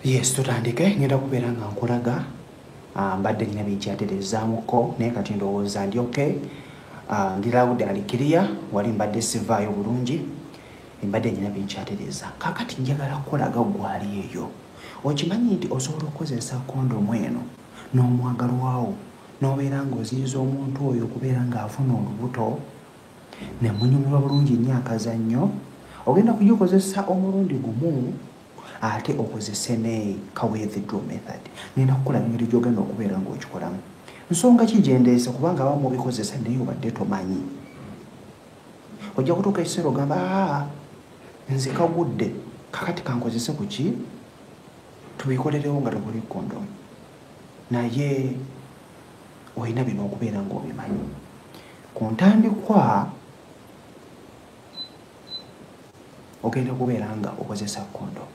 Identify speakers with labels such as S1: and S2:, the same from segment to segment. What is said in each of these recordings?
S1: Yes, tutandike ngenda kubeera nga nkulaga mbadde nina binkyaterezaamuko naye kati ndowooza ndi okay. Ndi loud ali clear, wali mbadde sivaayo bulungi, mbadde nina binkyatereza. Kaakati njagala kukulaga gwali eyo. Okimanyi nti osobola okukozesa kondomu eno n'omwagalwawo n'obeera ng'oziyiza omuntu oyo okubeera ng'afuna olubuto ne munyumirwa bulungi nnyo akazannyo. Ogenda kugikozesa omulundi gumu ate okozese ne kaweereddwa method. Nina kukulaga engeri gy'ogenda okubeera ng'okikolamu. Nsonga ki gyendeese kubanga abamu obikozesa naye obadde tomanyi. Ojja kutuuka ekiseera ogamba nze kagudde kakati kankozese ku ki tubikolerewo nga tebuli kondomu, naye olina bino okubeera ng'obimanyi. Ku ntandikwa ogenda kubeera nga okozesa kondomu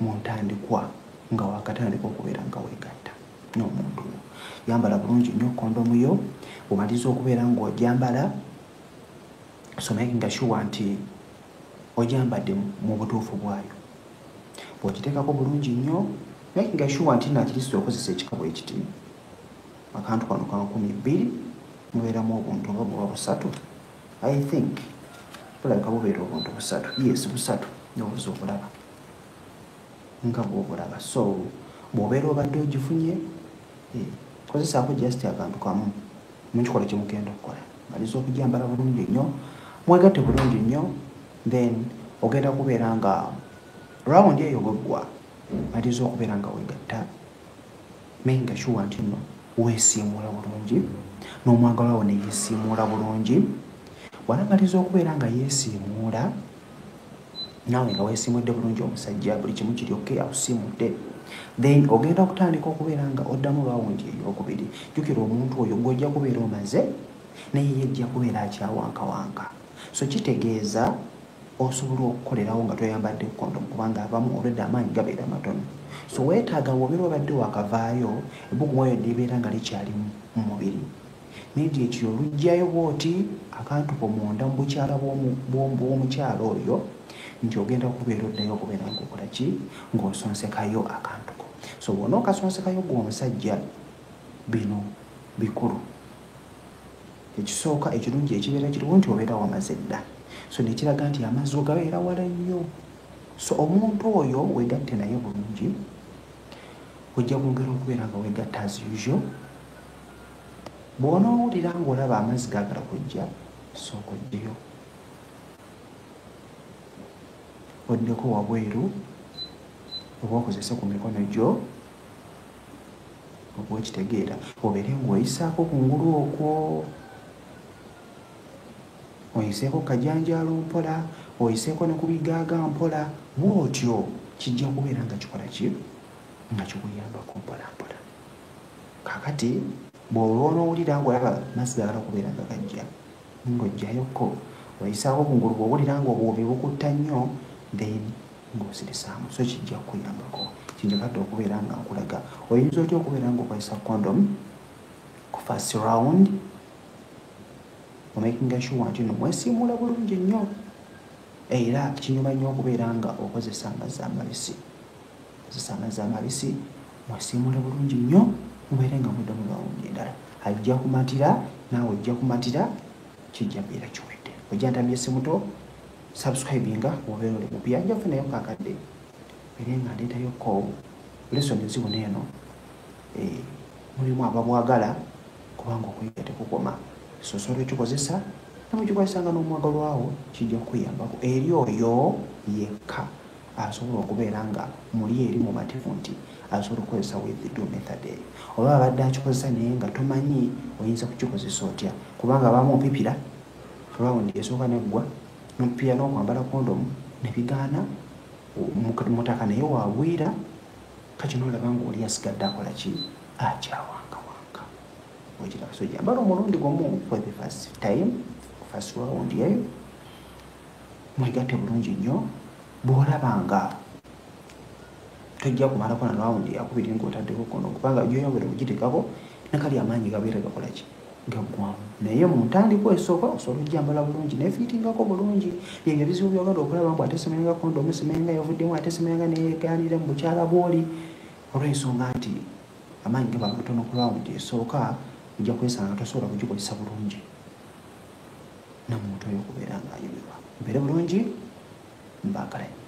S1: mu ntandikwa nga wakatandika okubeera nga weegatta n'omuntu. Yambala bulungi nnyo kondomu yo, omaliza okubeera ng'ogyambala, so making sure nti ogyambadde mu butuufu bwayo. Bw'ogiteekako bulungi nnyo, making sure nti nakirisi okozesa ekikabu ekiti. Akantu kano ka 200 mubeeramu obuntu oba buba 3. I think bulabika bubeera obuntu 3. Yes, 3 n'obuza obulaba nga bw'obulaba. So bw'obeera obadde ogifunye, kozesaako just akantu kamu mukikola kye mugenda okukola. Maliza okugyambala bulungi nnyo, mwegatte bulungi nnyo, then ogenda kubeera nga round eyo bweggwa maliza okubeera nga weegatta, making sure nti nno weesiimuula bulungi n'omwagalwawo ne yeesiimuula bulungi. Bw'anamaliza okubeera nga yeesiimuula, naawe nga weesiimudde bulungi, omusajja buli kimu kiri okay, akusiimudde, then ogenda kutandika okubeera nga oddamu rawundi ey'okubiri. Jjukira omuntu oyo gw'ojja kubeera omaze naye yejja kubeera akyawankawanka. So kitegeeza osobola okukolerawo nga toyambadde kondomu kubanga abamu olwedde amaanyi gabeera matono. So weetaaga bw'obeera obadde wakavaayo, ebbugumu eyo libeera nga likyali mu mubiri. Nedi ekyo olugjayo bw'oti akantu ko munda mu bukyala bw'omukyala oyo nti ogenda kubeera oddayo okubeera ng'okola ki ng'osonsekayo akantu ko. So bw'onookasonsekayo gwe omusajja, bino bikulu. Ekisooka ekirungi ekibeera kiriwo nti obeera wamaze dda. So nekiraga nti amazzi gabeera wala nnyo. So omuntu oyo weegatte naye bulungi, ojja kwongera okubeera nga weegatta as usual. Bw'onoowulira ng'olaba amazzi gaagala kujja, sooka ojjeyo oddeko wabweru oba okozese ku mikono gyo oba okitegeera, obeere ng'oyisaako kungulu okwo, oyiseeko kajanjaalo mpola, oyiseeko ne ku bigaaga mpola. Bw'otyo kijja kubeera nga kikola ki nga kikuyambako mpola mpola. Kaakati bw'onoowulira ng'olaba amazzi gaagala kubeera nga gajja, ng'ojjayoko oyisaako kungulu. Bw'owulira ng'obuwubi bukutta nnyo, then ng'osirisaamu. So kijja kukuyambako. Kinjagadde okubeera nga nkulaga oyinza otya okubeera ng'okozesa kondomu ku first round, omakinga sure nti no mwesiimuula bulungi nnyo, era kinyuma nnyo okubeera nga okozesa amazzi amabisi. Okozesa amazzi amabisi, mwesiimuula bulungi nnyo, mubeere nga mudda mu rawundi endala. Ajja kumatira, naawe ojja kumatira, kijja kubeera kiwedde. Ojja ntamya essimuto, subscribinga obeera oli mupya, nja kufunayo kakadde era nga ndeetayo ko lesson zibona eno. Mulimu ababwagala kubanga okuyiga tekukoma. So osobola ekikozesa namukikozesanga n'omwagalwawo, kijja kukuyambako eri oyo yekka asobola okubeera nga muli eri mumativu nti asobola okukozesa weereddwa method eyo. Oba abadde akikozesa naye nga tomanyi oyinza kukikozesa otya, kubanga abamu opipira rawundi esooka neggwa nopipira n'okwambala kondomu ne bigaana mutaka naye wagwira, kati n'olaba ng'oli asigadde akola ki akyawankawanka. Okiraba. So jambala omulundi gumu for the first time, first round eyo, mwegatte bulungi nnyo. Bw'olaba nga tojja kumalako na rawundi yakubiri ng'otaddeko kondomu kubanga gy'oyongera okugiteekako nakali amaanyi gabeera gakola ki gaggwamu naye mu ntandikwa esooka osobola ojjambala bulungi nefiitingako bulungi ebyo ebizibu byogenda okulaba mbu ate simenga kondomu simenga yavuddemu ate simenga neyeganire mu bukyala bwoli olw'ensonga nti amaanyi gaba matono ku lawundi esooka ojja kwesanga tosobola kugikozesa bulungi namuntu oyo okubeera ng'anyumirwa mbeere bulungi mbaagalayo